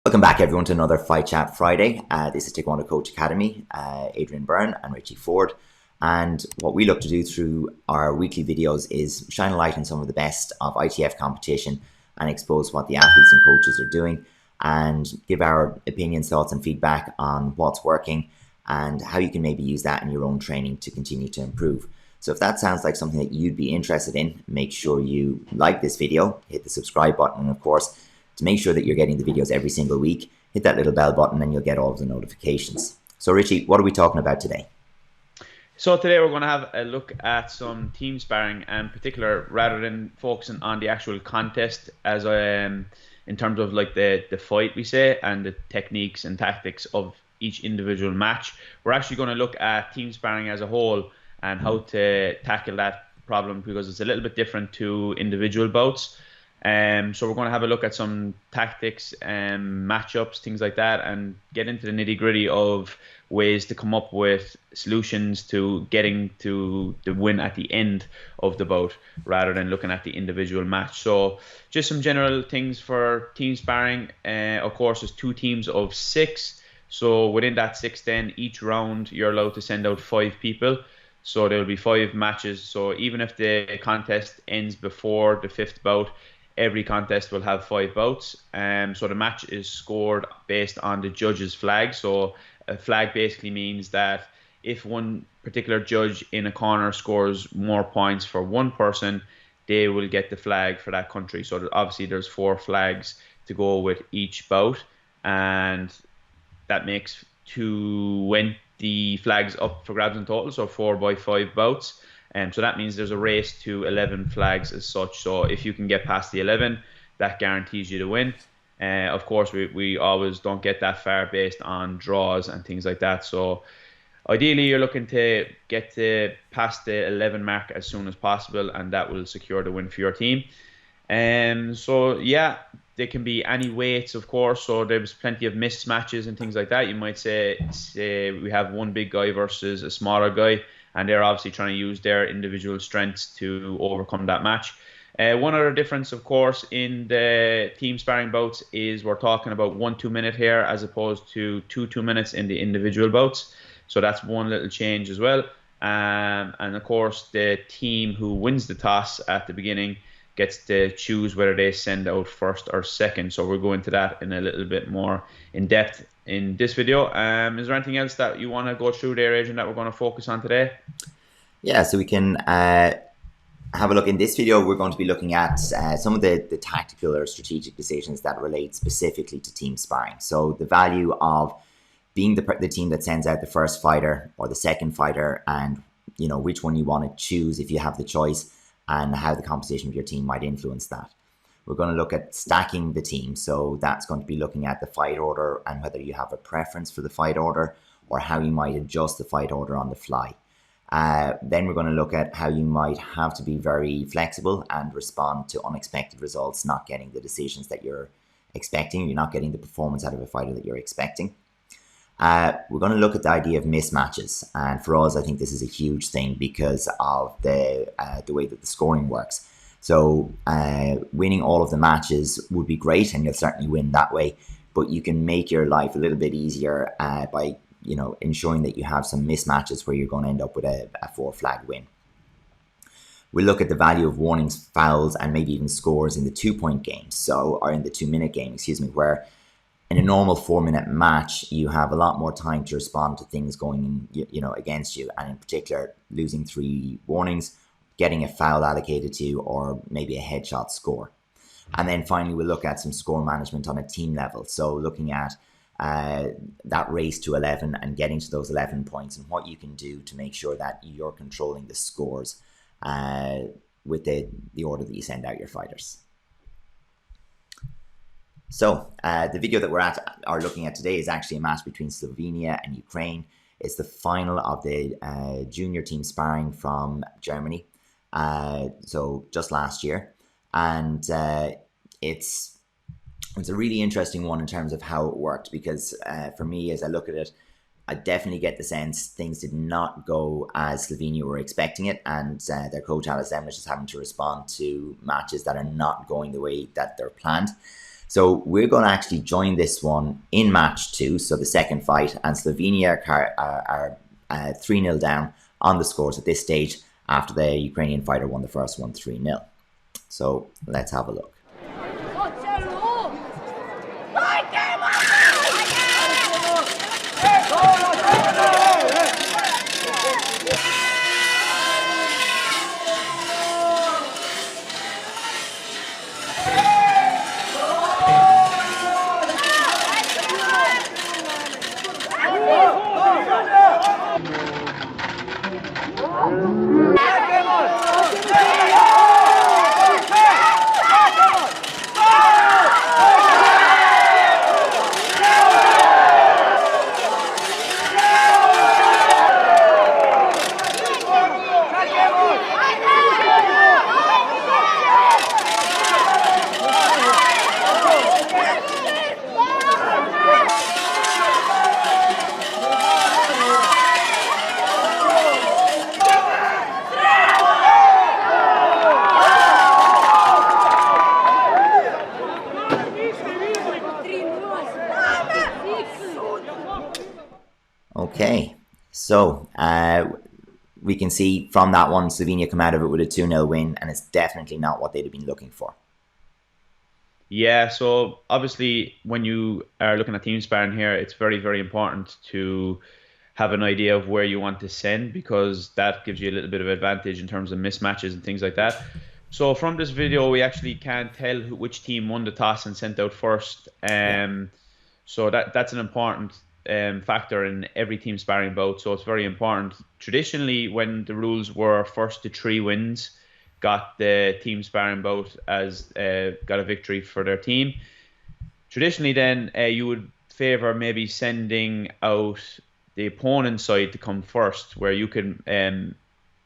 Welcome back, everyone, to another Fight Chat Friday. This is Taekwon-Do Coach Academy, Adrian Byrne and Richie Ford. And what we look to do through our weekly videos is shine a light on some of the best of ITF competition and expose what the athletes and coaches are doing and give our opinions, thoughts and feedback on what's working and how you can maybe use that in your own training to continue to improve. So if that sounds like something that you'd be interested in, make sure you like this video, hit the subscribe button, and of course, to make sure that you're getting the videos every single week, hit that little bell button and you'll get all of the notifications. So Richie, what are we talking about today? So today we're going to have a look at some team sparring, in particular, rather than focusing on the actual contest as in terms of like the fight, we say, and the techniques and tactics of each individual match. We're actually going to look at team sparring as a whole and how to tackle that problem, because it's a little bit different to individual bouts. So we're going to have a look at some tactics and matchups, things like that, and get into the nitty-gritty of ways to come up with solutions to getting to the win at the end of the bout, rather than looking at the individual match. So just some general things for team sparring. Of course, there's 2 teams of 6. So within that 6, then each round you're allowed to send out 5 people. So there will be 5 matches. So even if the contest ends before the 5th bout, every contest will have 5 bouts. So the match is scored based on the judge's flag. So a flag basically means that if one particular judge in a corner scores more points for one person, they will get the flag for that country. So obviously there's 4 flags to go with each bout, and that makes 20 flags up for grabs in total, so 4 by 5 bouts. So that means there's a race to 11 flags as such. So if you can get past the 11, that guarantees you the win. Of course, we always don't get that far based on draws and things like that. So ideally, you're looking to get past the 11 mark as soon as possible, and that will secure the win for your team. So yeah, there can be any weights, of course. So there's plenty of mismatches and things like that. You might say we have one big guy versus a smaller guy, and they're obviously trying to use their individual strengths to overcome that match. One other difference, of course, in the team sparring bouts is we're talking about 1 2-minute here as opposed to 2 minutes in the individual bouts. So that's one little change as well. And of course, the team who wins the toss at the beginning gets to choose whether they send out first or second. So we'll go into that in a little bit more in depth in this video. Is there anything else that you want to go through there, Adrian, that we're going to focus on today? Yeah, so we can have a look. In this video, we're going to be looking at some of the tactical or strategic decisions that relate specifically to team sparring. So the value of being the team that sends out the first fighter or the second fighter, and which one you want to choose if you have the choice, and how the composition of your team might influence that. We're going to look at stacking the team. So that's going to be looking at the fight order and whether you have a preference for the fight order or how you might adjust the fight order on the fly. Then we're going to look at how you might have to be very flexible and respond to unexpected results, not getting the decisions that you're expecting. You're not getting the performance out of a fighter that you're expecting. We're going to look at the idea of mismatches, and for us, I think this is a huge thing because of the way that the scoring works. So winning all of the matches would be great, and you'll certainly win that way. But you can make your life a little bit easier by ensuring that you have some mismatches where you're going to end up with a 4-flag win. We'll look at the value of warnings, fouls, and maybe even scores in the 2-point games, or in the 2-minute game, where in a normal 4-minute match, you have a lot more time to respond to things going against you, and in particular, losing 3 warnings, getting a foul allocated to you, or maybe a headshot score. And then finally, we'll look at some score management on a team level. So looking at that race to 11 and getting to those 11 points and what you can do to make sure that you're controlling the scores with the order that you send out your fighters. So the video that we're looking at today is actually a match between Slovenia and Ukraine. It's the final of the junior team sparring from Germany. So just last year, and it's a really interesting one in terms of how it worked, because for me, as I look at it, I definitely get the sense things did not go as Slovenia were expecting it, and their coach Alice Emrich is having to respond to matches that are not going the way that they're planned. So we're going to actually join this one in match 2, so the second fight, and Slovenia are 3-0 down on the scores at this stage after the Ukrainian fighter won the first one 3-0. So let's have a look. Okay, so we can see from that one, Slovenia come out of it with a 2-0 win, and it's definitely not what they'd have been looking for. Yeah, so obviously when you are looking at team sparring here, it's very, very important to have an idea of where you want to send, because that gives you a little bit of advantage in terms of mismatches and things like that. So from this video, we actually can't tell which team won the toss and sent out first. So that's an important factor in every team sparring bout. So it's very important. Traditionally, when the rules were first to 3 wins, got the team sparring bout as got a victory for their team. Traditionally, then you would favor maybe sending out the opponent's side to come first, where you can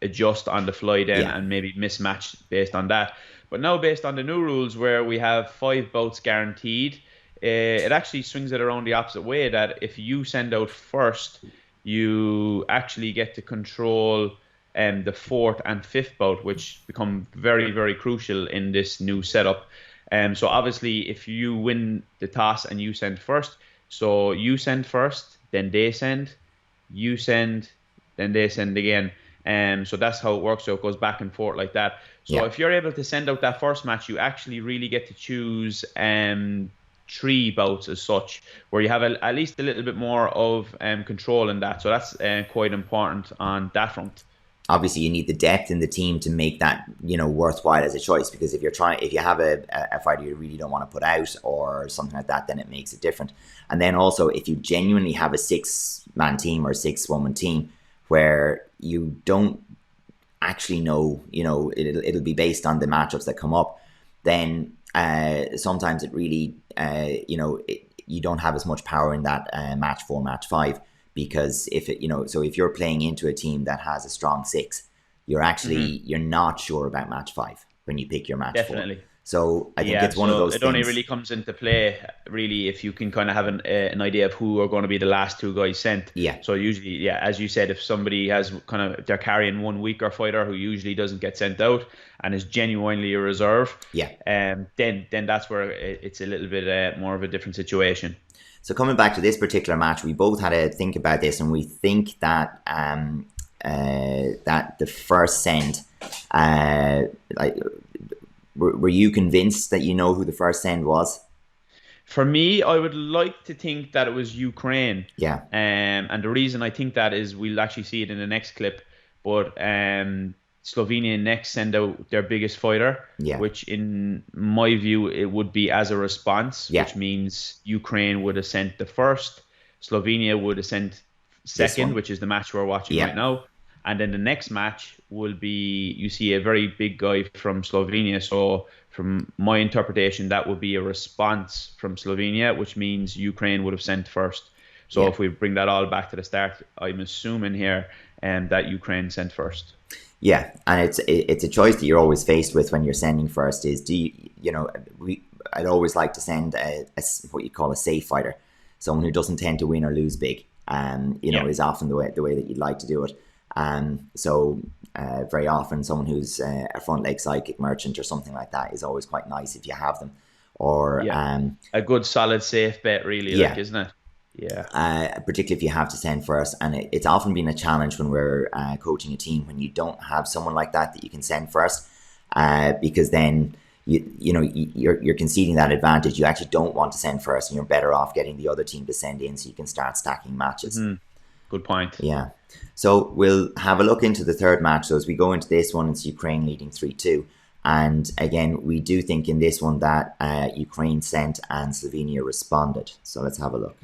adjust on the fly then and maybe mismatch based on that. But now, based on the new rules, where we have 5 bouts guaranteed, it actually swings it around the opposite way, that if you send out first, you actually get to control the 4th and 5th bout, which become very, very crucial in this new setup. So obviously, if you win the toss and you send first, so you send first, then they send, you send, then they send again. So that's how it works. So it goes back and forth like that. So if you're able to send out that first match, you actually really get to choose 3 bouts as such, where you have at least a little bit more of control in that. So that's quite important on that front. Obviously, you need the depth in the team to make that, worthwhile as a choice, because if you have a fighter you really don't want to put out or something like that, then it makes it different. And then also, if you genuinely have a 6-man team or a 6-woman team where you don't actually know, it'll be based on the matchups that come up, then sometimes it really, you don't have as much power in that match 4, match 5. Because if you're playing into a team that has a strong 6, you're actually you're not sure about match 5 when you pick your match 4. So I think it's one of those things. It only really comes into play really if you can kind of have an idea of who are going to be the last 2 guys sent. So usually, as you said, if somebody has they're carrying one weaker fighter who usually doesn't get sent out and is genuinely a reserve, then that's where it's a little bit more of a different situation. So coming back to this particular match, we both had to think about this, and we think that that the first send, were you convinced that you know who the first send was? For me, I would like to think that it was Ukraine. And the reason I think that is we'll actually see it in the next clip, but Slovenia next send out their biggest fighter, which in my view, it would be as a response, which means Ukraine would have sent the first, Slovenia would have sent second, which is the match we're watching right now. And then the next match will be, you see a very big guy from Slovenia. So from my interpretation, that would be a response from Slovenia, which means Ukraine would have sent first. So if we bring that all back to the start, I'm assuming here that Ukraine sent first. Yeah, and it's a choice that you're always faced with when you're sending first. Is I'd always like to send a what you call a safe fighter, someone who doesn't tend to win or lose big. Is often the way that you'd like to do it. So very often someone who's a front leg sidekick merchant or something like that is always quite nice if you have them. or a good solid safe bet, really, like, isn't it? Yeah. Particularly if you have to send first, and it's often been a challenge when we're coaching a team when you don't have someone like that you can send first, because then you're conceding that advantage. You actually don't want to send first, and you're better off getting the other team to send in so you can start stacking matches. Good point. Yeah. So we'll have a look into the third match. So as we go into this one, it's Ukraine leading 3-2. And again, we do think in this one that Ukraine sent and Slovenia responded. So let's have a look.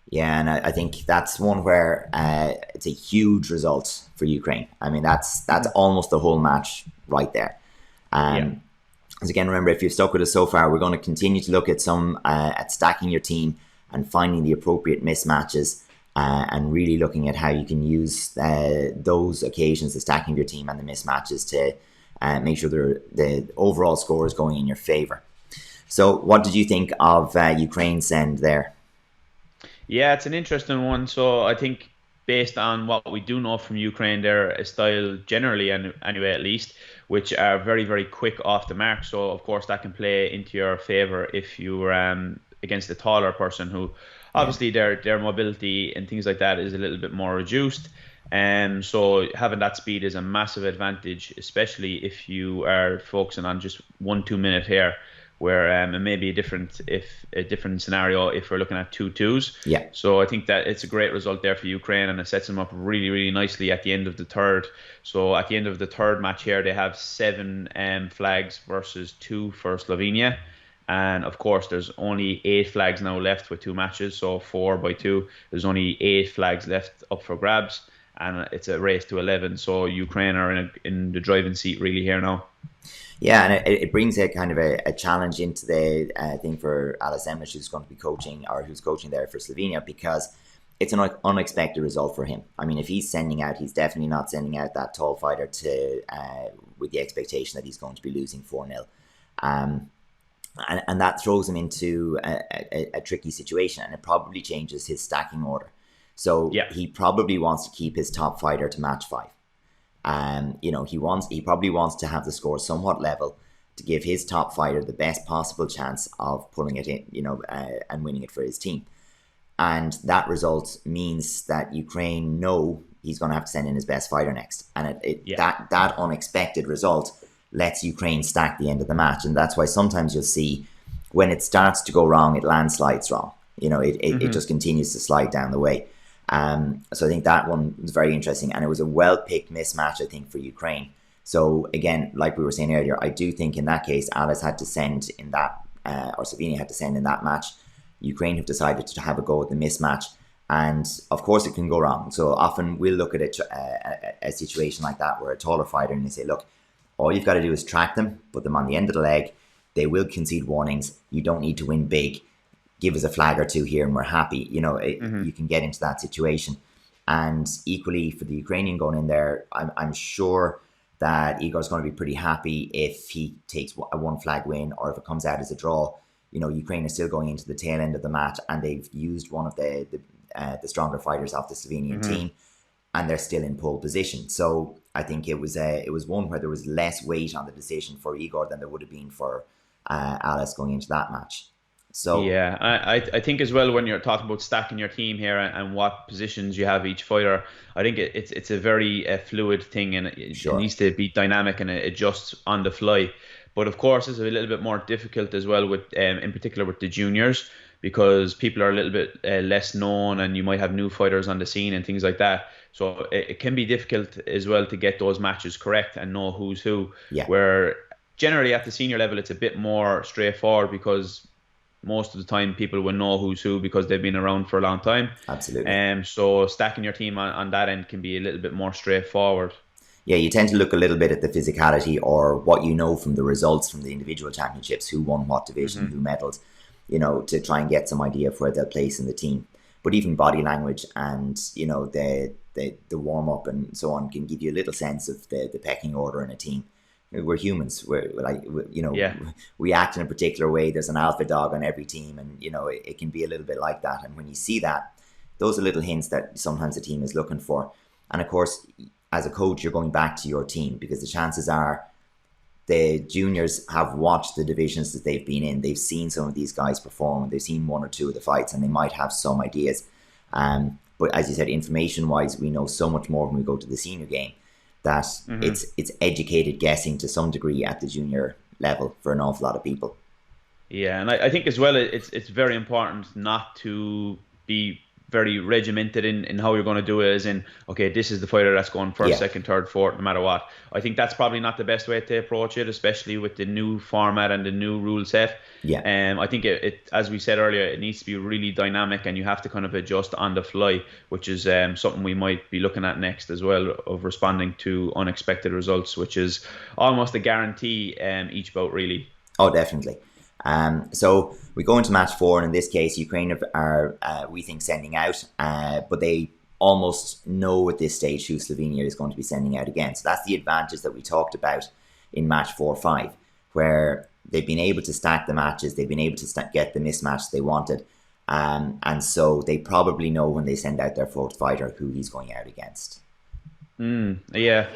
Yeah, and I think that's one where it's a huge result for Ukraine. I mean, that's almost the whole match right there. As again, remember, if you've stuck with us so far, we're going to continue to look at some at stacking your team and finding the appropriate mismatches, and really looking at how you can use those occasions, the stacking of your team and the mismatches, to make sure the overall score is going in your favor. So, what did you think of Ukraine's send there? Yeah, it's an interesting one. So I think based on what we do know from Ukraine, they're a style generally, and anyway, at least, which are very, very quick off the mark. So of course that can play into your favor if you're against a taller person who obviously their mobility and things like that is a little bit more reduced. And so having that speed is a massive advantage, especially if you are focusing on just 1-2 minute here, where it may be a different scenario if we're looking at 2-2s. Yeah. So I think that it's a great result there for Ukraine, and it sets them up really, really nicely at the end of the third. So at the end of the third match here, they have 7 flags versus 2 for Slovenia. And of course, there's only 8 flags now left with 2 matches. So 4-2, there's only 8 flags left up for grabs, and it's a race to 11. So Ukraine are in the driving seat really here now. Yeah, and it brings a kind of a challenge into the thing for Alice Emlich, who's going to be coaching, or who's coaching there for Slovenia, because it's an unexpected result for him. I mean, if he's sending out, he's definitely not sending out that tall fighter to with the expectation that he's going to be losing 4-0. And that throws him into a tricky situation, and it probably changes his stacking order. So he probably wants to keep his top fighter to match 5. He probably wants to have the score somewhat level to give his top fighter the best possible chance of pulling it in, and winning it for his team. And that result means that Ukraine know he's going to have to send in his best fighter next. And that unexpected result lets Ukraine stack the end of the match. And that's why sometimes you'll see when it starts to go wrong, it landslides wrong. It just continues to slide down the way. So I think that one was very interesting, and it was a well-picked mismatch, I think, for Ukraine. So again, like we were saying earlier, I do think in that case, Alice had to send in that, or Slovenia had to send in that match. Ukraine have decided to have a go at the mismatch, and of course it can go wrong. So often we'll look at a situation like that where a taller fighter, and they say, look, all you've got to do is track them, put them on the end of the leg. They will concede warnings. You don't need to win big. Give us a flag or 2 here and we're happy. You can get into that situation. And equally for the Ukrainian going in there, I'm sure that Igor's going to be pretty happy if he takes a 1 flag win, or if it comes out as a draw. Ukraine is still going into the tail end of the match, and they've used one of the stronger fighters off the Slovenian team, and they're still in pole position. So I think it was one where there was less weight on the decision for Igor than there would have been for Alice going into that match. So Yeah, I think as well when you're talking about stacking your team here and what positions you have each fighter, I think it's a very fluid thing, and it sure, needs to be dynamic and it adjusts on the fly. But of course, it's a little bit more difficult as well with in particular with the juniors, because people are a little bit less known and you might have new fighters on the scene and things like that. So it can be difficult as well to get those matches correct and know who's who. yeah, Where generally at the senior level, it's a bit more straightforward because most of the time people will know who's who because they've been around for a long time. absolutely. So stacking your team on that end can be a little bit more straightforward. Yeah, you tend to look a little bit at the physicality or what you know from the results from the individual championships, who won what division, Hmm. who medaled, to try and get some idea of where they'll place in the team. But even body language and the warm up and so on can give you a little sense of the pecking order in a team. We're humans. We're like Yeah. we act in a particular way. There's an alpha dog on every team, and it can be a little bit like that. And when you see that, those are little hints that sometimes the team is looking for. And of course, as a coach, you're going back to your team because the chances are the juniors have watched the divisions that they've been in. They've seen some of these guys perform. They've seen one or two of the fights, and they might have some ideas. But as you said, information-wise, we know so much more when we go to the senior game that Hmm. it's educated guessing to some degree at the junior level for an awful lot of people. Yeah, and I think as well it's very important not to be very regimented in how you're going to do it, as in, okay, this is the fighter that's going first, Yeah, second, third, fourth, no matter what. I think that's probably not the best way to approach it, especially with the new format and the new rule set. yeah, I think as we said earlier, it needs to be really dynamic and you have to kind of adjust on the fly, which is something we might be looking at next as well, of responding to unexpected results, which is almost a guarantee each bout, really. oh, definitely. So we go into match four, and in this case, Ukraine are we think sending out, but they almost know at this stage who Slovenia is going to be sending out again. So that's the advantage that we talked about in match 4-5, where they've been able to stack the matches, they've been able to get the mismatch they wanted, and so they probably know when they send out their fourth fighter who he's going out against. Yeah.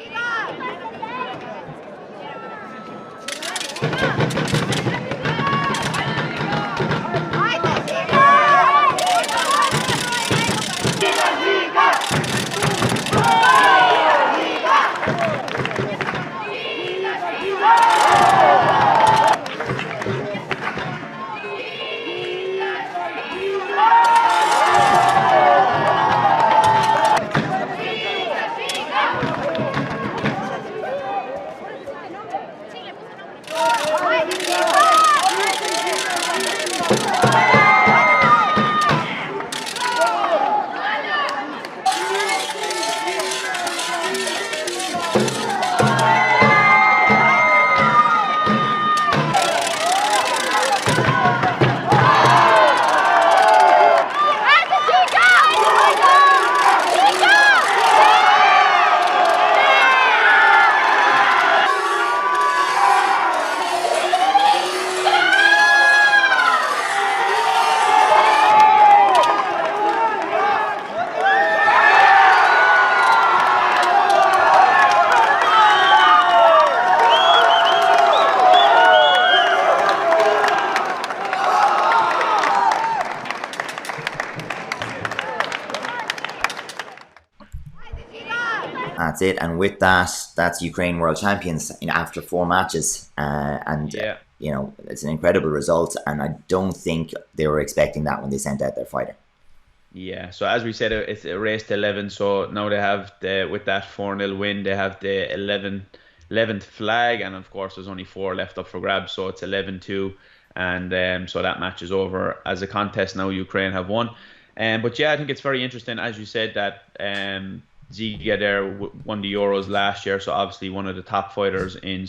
That's it, and with that, that's Ukraine world champions in after four matches, and Yeah. it's an incredible result. And I don't think they were expecting that when they sent out their fighter. Yeah, so as we said, it's a race to 11. So now they have with that 4-0 win, they have the 11th flag, and of course, there's only four left up for grabs, so it's 11-2, and so that match is over as a contest. Now Ukraine have won, but yeah, I think it's very interesting, as you said, that Ziga there won the Euros last year, so obviously one of the top fighters in Yeah,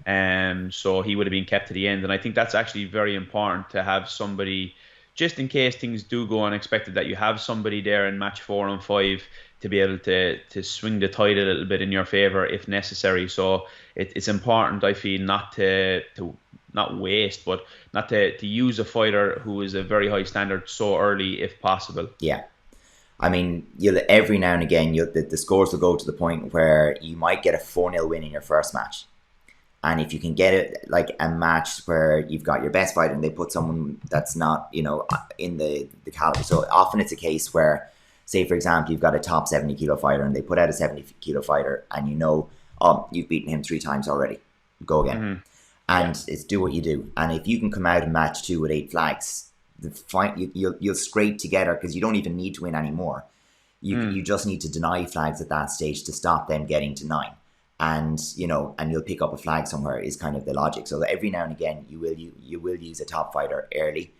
Slovenia, so he would have been kept to the end, and I think that's actually very important to have somebody, just in case things do go unexpected, that you have somebody there in match 4 and 5 to be able to swing the tide a little bit in your favor if necessary. So it's important, I feel, not to not waste, but not to use a fighter who is a very high standard so early if possible. yeah. I mean, you'll every now and again, the scores will go to the point where you might get a 4-0 win in your first match. And if you can get it like a match where you've got your best fighter and they put someone that's not, in the caliber. So often it's a case where, say, for example, you've got a top 70 kilo fighter and they put out a 70 kilo fighter and oh, you've beaten him 3 times already. Go again. Mm-hmm. And it's do what you do. And if you can come out in match 2 with 8 flags, the fight you'll scrape together because you don't even need to win anymore. You just need to deny flags at that stage to stop them getting to 9. And you'll pick up a flag somewhere is kind of the logic. So that every now and again you will use a top fighter early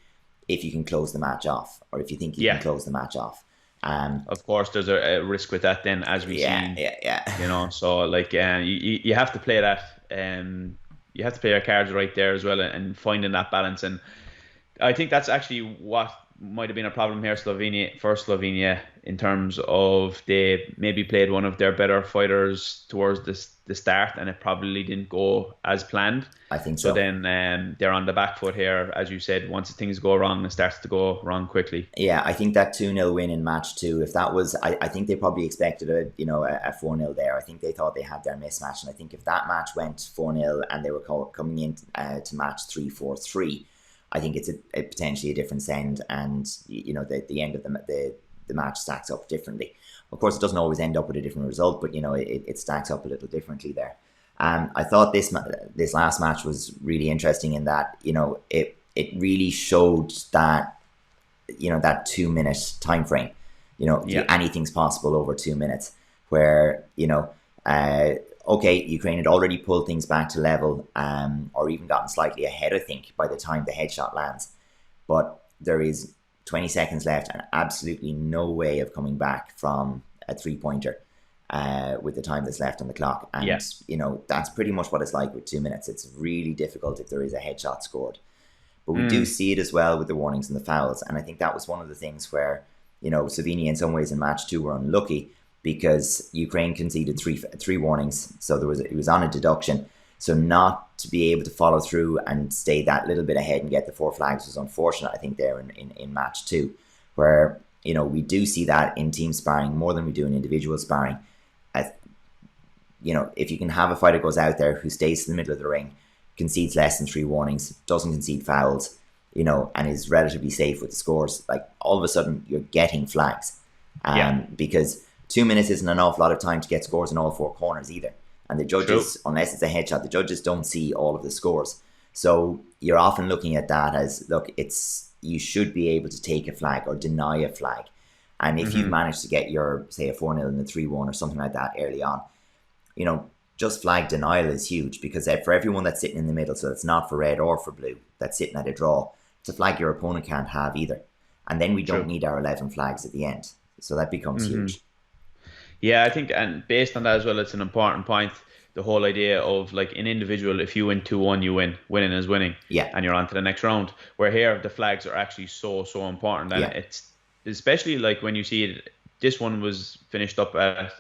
if you can close the match off, or if you think you can close the match off. Of course, there's a risk with that then, as we see. So like you have to play that. You have to play your cards right there as well, and finding that balance. And I think that's actually what might have been a problem here for Slovenia in terms of they maybe played one of their better fighters towards the start, and it probably didn't go as planned. I think so. So then they're on the back foot here, as you said. Once things go wrong, it starts to go wrong quickly. Yeah, I think that 2-0 win in match 2, if that was, I think they probably expected a 4-0 there. I think they thought they had their mismatch, and I think if that match went 4-0 and they were coming in to match 3-4-3, I think it's a potentially a different send, and the end of the match stacks up differently. Of course, it doesn't always end up with a different result, but it stacks up a little differently there. I thought this last match was really interesting in that it really showed that that 2-minute time frame. Anything's possible over 2 minutes. Where okay, Ukraine had already pulled things back to level, or even gotten slightly ahead, I think, by the time the headshot lands. But there is 20 seconds left and absolutely no way of coming back from a 3-pointer with the time that's left on the clock. And, that's pretty much what it's like with 2 minutes. It's really difficult if there is a headshot scored. But we do see it as well with the warnings and the fouls. And I think that was one of the things where, Slovenia in some ways in match 2 were unlucky, because Ukraine conceded three warnings, so it was on a deduction. So not to be able to follow through and stay that little bit ahead and get the 4 flags was unfortunate, I think, there in match 2, where we do see that in team sparring more than we do in individual sparring. As if you can have a fighter goes out there who stays in the middle of the ring, concedes less than 3 warnings, doesn't concede fouls, and is relatively safe with the scores, like all of a sudden you're getting flags, because 2 minutes isn't an awful lot of time to get scores in all 4 corners either. And the judges, unless it's a headshot, the judges don't see all of the scores. So you're often looking at that as, look, you should be able to take a flag or deny a flag. And if you manage to get your, say, a 4-0 and a 3-1 or something like that early on, just flag denial is huge, because for everyone that's sitting in the middle, so it's not for red or for blue, that's sitting at a draw, it's a flag your opponent can't have either. And then we don't need our 11 flags at the end. So that becomes huge. Yeah, I think, and based on that as well, it's an important point. The whole idea of, like, an individual, if you win 2-1, you win. Winning is winning. Yeah. And you're on to the next round. Where here, the flags are actually so important. And it's, especially like when you see it, this one was finished up at,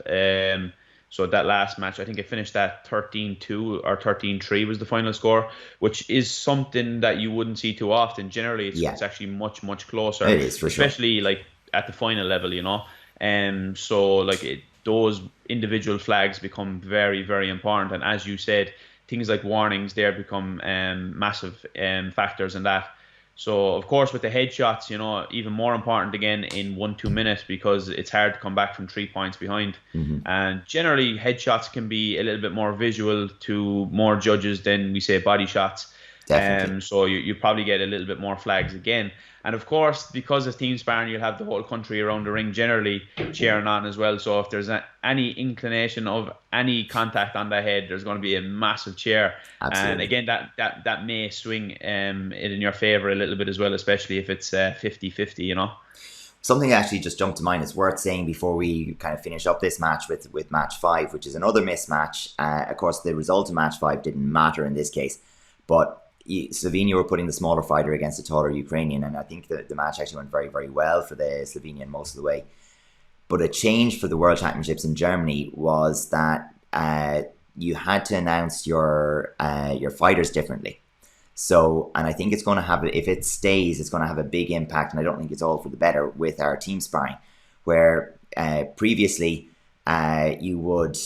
so that last match, I think it finished at 13-2 or 13-3 was the final score, which is something that you wouldn't see too often. Generally, it's actually much, much closer. It is, for sure. Especially, like, at the final level, so like those individual flags become very, very important. And as you said, things like warnings there become massive factors in that. So of course with the headshots, even more important again in 1-2 minutes, because it's hard to come back from 3 points behind. And generally headshots can be a little bit more visual to more judges than we say body shots. Definitely. So you probably get a little bit more flags again. And of course, because of team sparring, you'll have the whole country around the ring generally cheering on as well. So if there's any inclination of any contact on the head, there's going to be a massive cheer. Absolutely. And again, that may swing it in your favor a little bit as well, especially if it's 50-50, Something that actually just jumped to mind is worth saying before we kind of finish up this match with match 5, which is another mismatch. Of course, the result of match 5 didn't matter in this case, but Slovenia were putting the smaller fighter against a taller Ukrainian, and I think the match actually went very, very well for the Slovenian most of the way. But a change for the World Championships in Germany was that you had to announce your fighters differently. So, and I think it's going to have, if it stays, it's going to have a big impact, and I don't think it's all for the better with our team sparring, where previously you would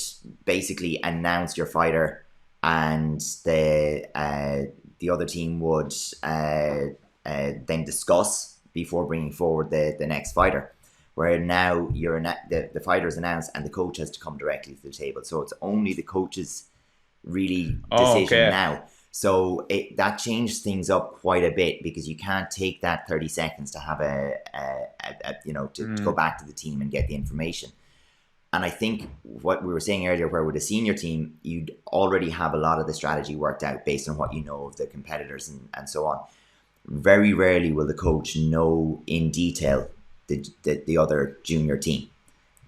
basically announce your fighter, and the other team would then discuss before bringing forward the next fighter. Where now the fighter is announced and the coach has to come directly to the table. So it's only the coach's really Oh, decision okay. now. So that changed things up quite a bit, because you can't take that 30 seconds to have to go back to the team and get the information. And I think what we were saying earlier, where with a senior team, you'd already have a lot of the strategy worked out based on what you know of the competitors and so on. Very rarely will the coach know in detail the other junior team,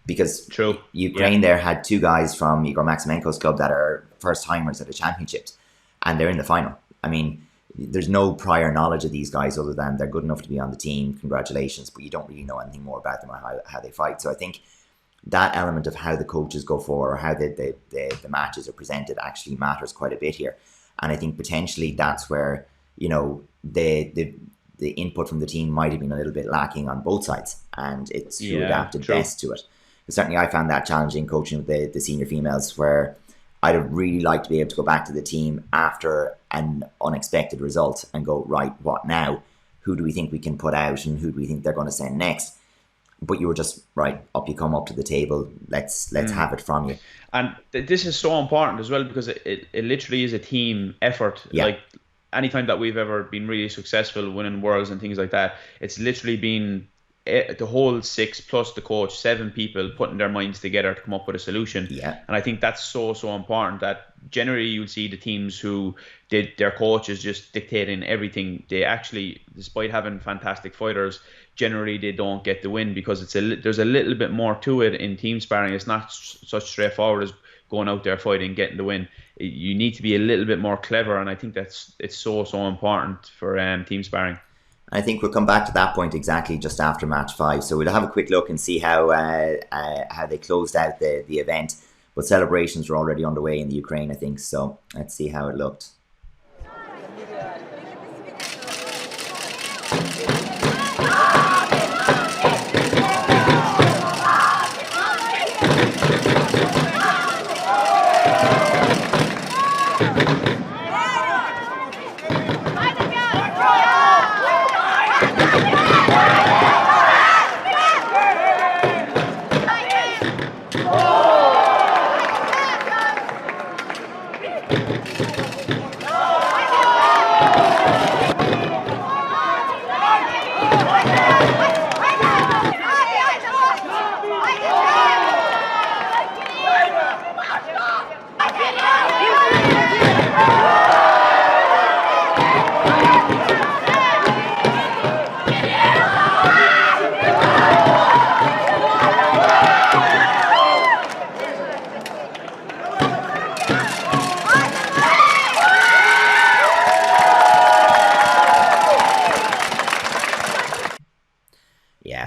because True. Ukraine there had two guys from Igor Maximenko's club that are first timers at the championships, and they're in the final. I mean, there's no prior knowledge of these guys other than they're good enough to be on the team. Congratulations, but you don't really know anything more about them or how they fight. So I think that element of how the coaches go for, or how the matches are presented, actually matters quite a bit here. And I think potentially that's where the input from the team might have been a little bit lacking on both sides, and it's who adapted best to it. But certainly I found that challenging coaching with the senior females, where I'd have really liked to be able to go back to the team after an unexpected result and go, right, what now? Who do we think we can put out, and who do we think they're going to send next? But you were just, right, up you come up to the table. Let's have it from you. And this is so important as well, because it literally is a team effort. Yeah. Like, anytime that we've ever been really successful winning worlds and things like that, it's literally been the whole six plus the coach, 7 people putting their minds together to come up with a solution. Yeah. And I think that's so important, that generally you'll see the teams who did their coaches just dictating everything. They actually, despite having fantastic fighters, generally they don't get the win, because there's a little bit more to it in team sparring. It's not such straightforward as going out there fighting, getting the win. You need to be a little bit more clever, and I think it's so important for team sparring. I think we'll come back to that point exactly just after match 5. So we'll have a quick look and see how they closed out the event. But celebrations were already underway in the Ukraine, I think. So let's see how it looked.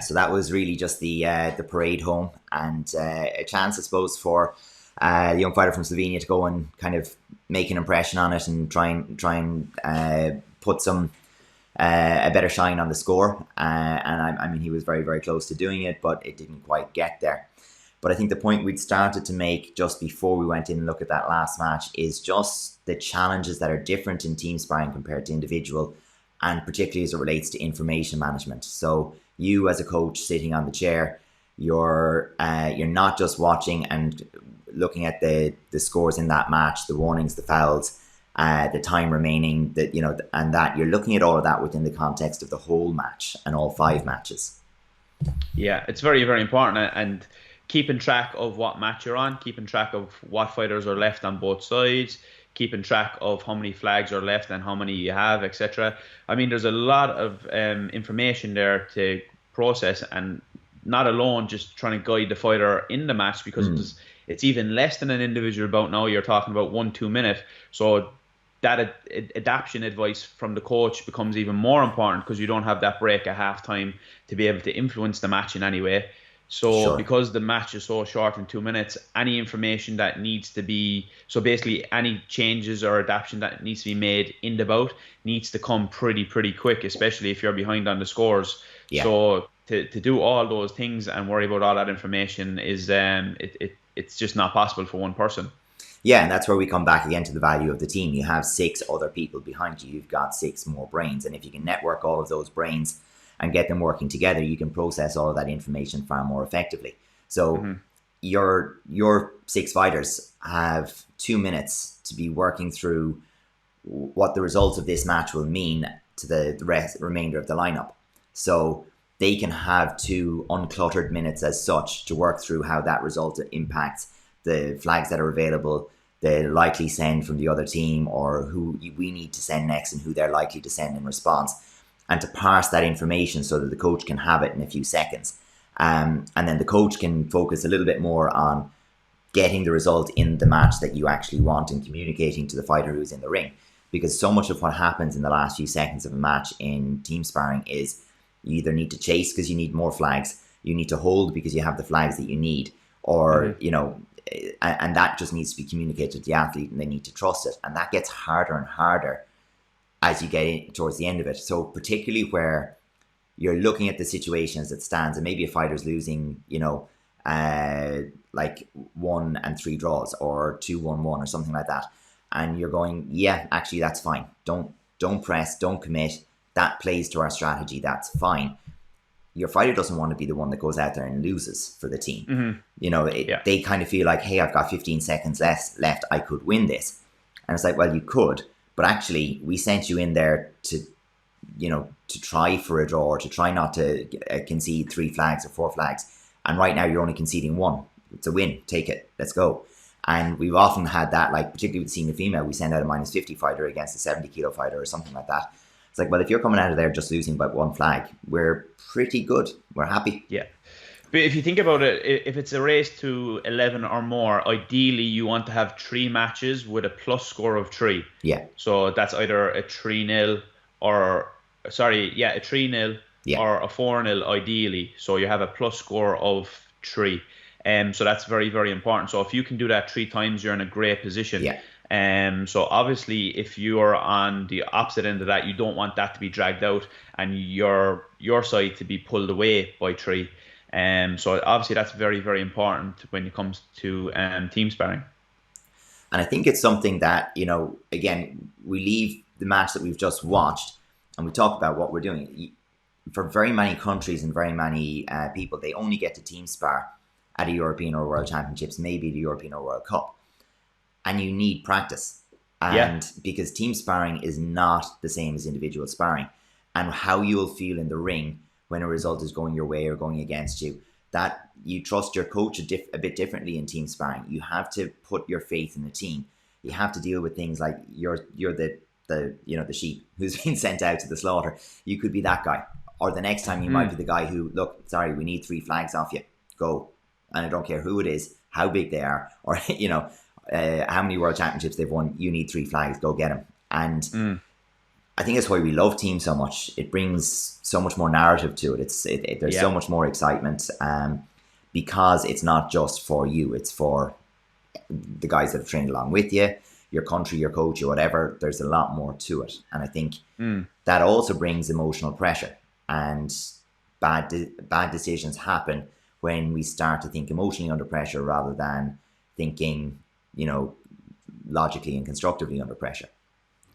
So that was really just the parade home, and a chance, I suppose, for the young fighter from Slovenia to go and kind of make an impression on it and try and put some a better shine on the score. And I mean, he was very, very close to doing it, but it didn't quite get there. But I think the point we'd started to make just before we went in and looked at that last match is just the challenges that are different in team sparring compared to individual, and particularly as it relates to information management. So you as a coach sitting on the chair, you're not just watching and looking at the scores in that match, the warnings, the fouls, the time remaining, and that you're looking at all of that within the context of the whole match and all 5 matches. Yeah, it's very, very important, and keeping track of what match you're on, keeping track of what fighters are left on both sides, keeping track of how many flags are left and how many you have, etc. I mean, there's a lot of information there to process, and not alone just trying to guide the fighter in the match, because it's even less than an individual bout now. You're talking about 1-2 minutes. So that adaptation advice from the coach becomes even more important, because you don't have that break at halftime to be able to influence the match in any way. So sure. Because the match is so short in 2 minutes, any information that needs to be, so basically any changes or adaptation that needs to be made in the bout needs to come pretty quick, especially if you're behind on the scores. Yeah. So to do all those things and worry about all that information is it's just not possible for one person. Yeah, and that's where we come back again to the value of the team. You have 6 other people behind you. You've got 6 more brains. And if you can network all of those brains and get them working together, you can process all of that information far more effectively. So Hmm. your 6 fighters have 2 minutes to be working through what the results of this match will mean to the remainder of the lineup. So they can have 2 uncluttered minutes as such to work through how that result impacts the flags that are available, the likely send from the other team, or who we need to send next and who they're likely to send in response, and to parse that information so that the coach can have it in a few seconds. And then the coach can focus a little bit more on getting the result in the match that you actually want and communicating to the fighter who's in the ring. Because so much of what happens in the last few seconds of a match in team sparring is you either need to chase because you need more flags, you need to hold because you have the flags that you need, or, Hmm. and that just needs to be communicated to the athlete and they need to trust it. And that gets harder and harder as you get towards the end of it. So particularly where you're looking at the situation as it stands, and maybe a fighter's losing, like 1 and 3 draws or 2-1-1 or something like that, and you're going, yeah, actually that's fine. Don't press, don't commit. That plays to our strategy. That's fine. Your fighter doesn't want to be the one that goes out there and loses for the team. Hmm. Yeah. They kind of feel like, hey, I've got 15 seconds left. I could win this. And it's like, well, you could, but actually, we sent you in there to try for a draw or to try not to concede 3 flags or 4 flags. And right now, you're only conceding 1. It's a win. Take it. Let's go. And we've often had that, like particularly with senior female, we send out a -50 fighter against a 70 kilo fighter or something like that. It's like, well, if you're coming out of there just losing by 1 flag, we're pretty good. We're happy. Yeah. But if you think about it, if it's a race to 11 or more, ideally you want to have 3 matches with a plus score of 3. Yeah, So that's either a 3-0 or, sorry, yeah, a 3-0 yeah, or a 4-0 ideally. So you have a plus score of 3. So that's very, very important. So if you can do that 3 times, you're in a great position. yeah. So obviously, if you are on the opposite end of that, you don't want that to be dragged out and your side to be pulled away by 3. So obviously that's very, very important when it comes to team sparring. And I think it's something that, again, we leave the match that we've just watched and we talk about what we're doing. For very many countries and very many people, they only get to team spar at a European or World Championships, maybe the European or World Cup. And you need practice. Yeah. And because team sparring is not the same as individual sparring, and how you'll feel in the ring when a result is going your way or going against you, that you trust your coach a bit differently in team sparring. You have to put your faith in the team. You have to deal with things like you're the sheep who's been sent out to the slaughter. You could be that guy, or the next time you might be Mm. the guy who, look, sorry, we need 3 flags off you. Go, and I don't care who it is, how big they are, or how many world championships they've won. You need 3 flags. Go get them. And Mm. I think that's why we love teams so much. It brings so much more narrative to it. There's so Yeah. much more excitement because it's not just for you. It's for the guys that have trained along with you, your country, your coach, or whatever. There's a lot more to it, and I think Mm. that also brings emotional pressure. And bad decisions happen when we start to think emotionally under pressure rather than thinking, logically and constructively under pressure.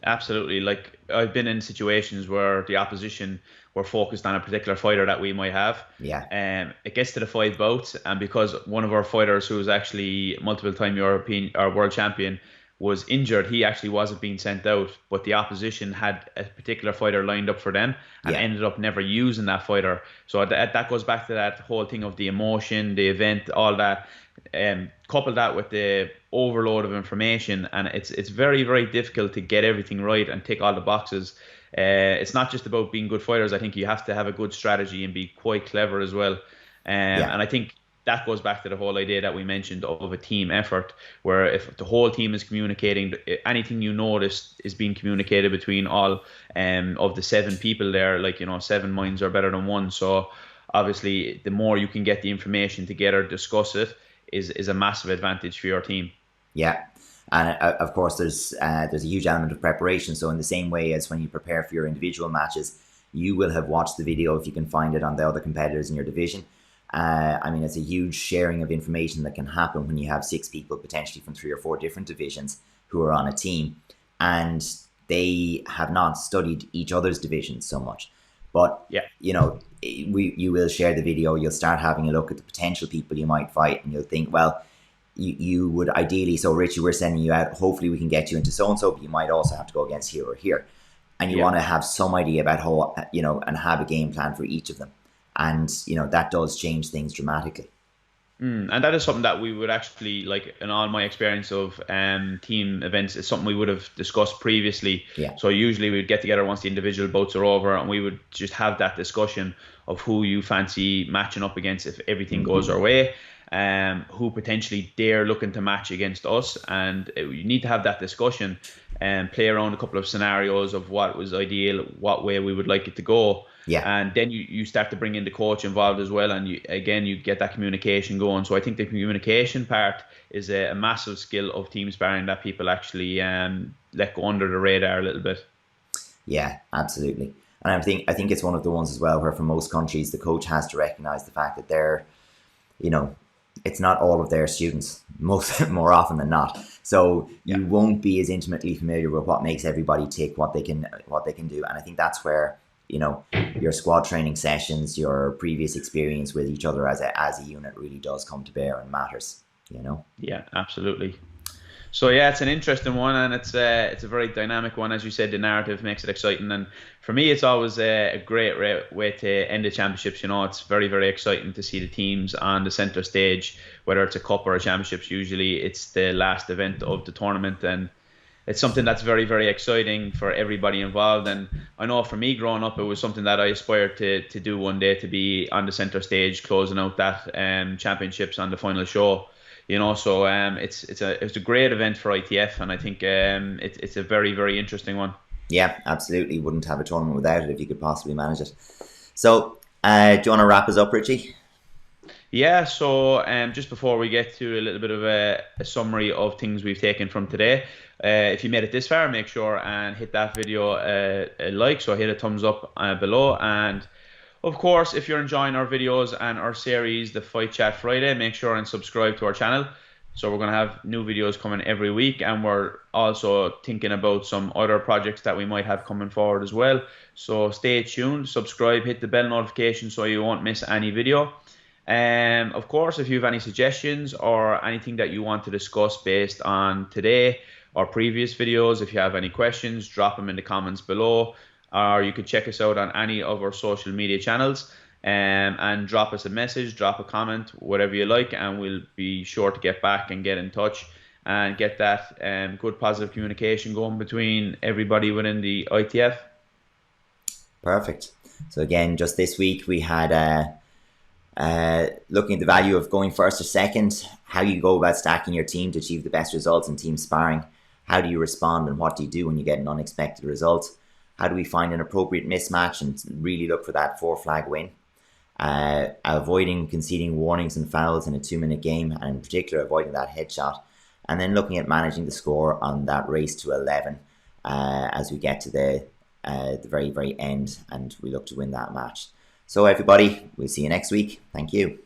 Absolutely. Like I've been in situations where the opposition were focused on a particular fighter that we might have. Yeah, It gets to the 5 bouts, and because one of our fighters, who was actually multiple time European or world champion, was injured, he actually wasn't being sent out, but the opposition had a particular fighter lined up for them and yeah, ended up never using that fighter. So that goes back to that whole thing of the emotion, the event, all that. Couple that with the overload of information, and it's very, very difficult to get everything right and tick all the boxes. It's not just about being good fighters. I think you have to have a good strategy and be quite clever as well. yeah, And I think that goes back to the whole idea that we mentioned of a team effort, where if the whole team is communicating, anything you notice is being communicated between all of the 7 people there. Like, 7 minds are better than one. So obviously, the more you can get the information together, discuss it, is a massive advantage for your team. yeah. And of course, there's a huge element of preparation. So in the same way as when you prepare for your individual matches, you will have watched the video if you can find it on the other competitors in your division. I mean, it's a huge sharing of information that can happen when you have 6 people potentially from 3 or 4 different divisions who are on a team, and they have not studied each other's divisions so much. But Yeah. you will share the video, you'll start having a look at the potential people you might fight, and you'll think, well, you would ideally, so Richie, we're sending you out, hopefully we can get you into so and so, but you might also have to go against here or here, and you want to have some idea about how, and have a game plan for each of them. And that does change things dramatically. And that is something that we would actually, like, in all my experience of team events, it's something we would have discussed previously. Yeah. So usually we'd get together once the individual bouts are over, and we would just have that discussion of who you fancy matching up against if everything goes our way, who potentially they're looking to match against us. And you need to have that discussion and play around a couple of scenarios of what was ideal, what way we would like it to go. Yeah. And then you start to bring in the coach involved as well, and you get that communication going. So I think the communication part is a massive skill of team sparring that people actually let go under the radar a little bit. Yeah, absolutely. And I think it's one of the ones as well where for most countries the coach has to recognize the fact that they're, it's not all of their students, more often than not. So you won't be as intimately familiar with what makes everybody tick, what they can do. And I think that's where your squad training sessions, your previous experience with each other as a unit really does come to bear and matters. Yeah, absolutely. So yeah, it's an interesting one, and it's a very dynamic one. As you said, the narrative makes it exciting, and for me, it's always a great way to end the championships. It's very, very exciting to see the teams on the center stage, whether it's a cup or a championships. Usually, it's the last event of the tournament, and it's something that's very, very exciting for everybody involved. And I know for me growing up, it was something that I aspired to do one day, to be on the center stage closing out that championships on the final show. So it's a great event for ITF, and I think it's a very, very interesting one. Yeah, absolutely. Wouldn't have a tournament without it if you could possibly manage it. So do you want to wrap us up, Richie? Yeah, so just before we get to a little bit of a summary of things we've taken from today, if you made it this far, make sure and hit that video a like, so hit a thumbs up below. And of course, if you're enjoying our videos and our series, the Fight Chat Friday, make sure and subscribe to our channel. So we're going to have new videos coming every week, and we're also thinking about some other projects that we might have coming forward as well. So stay tuned, subscribe, hit the bell notification so you won't miss any video. Of course, if you have any suggestions or anything that you want to discuss based on today or previous videos, if you have any questions, drop them in the comments below, or you can check us out on any of our social media channels, and drop us a message, drop a comment, whatever you like, and we'll be sure to get back and get in touch and get that good positive communication going between everybody within the ITF. Perfect. So again, just this week we had looking at the value of going first or second, how you go about stacking your team to achieve the best results in team sparring, how do you respond and what do you do when you get an unexpected result, how do we find an appropriate mismatch and really look for that 4-flag win, avoiding conceding warnings and fouls in a 2-minute game, and in particular avoiding that headshot, and then looking at managing the score on that race to 11 as we get to the very, very end and we look to win that match. So everybody, we'll see you next week. Thank you.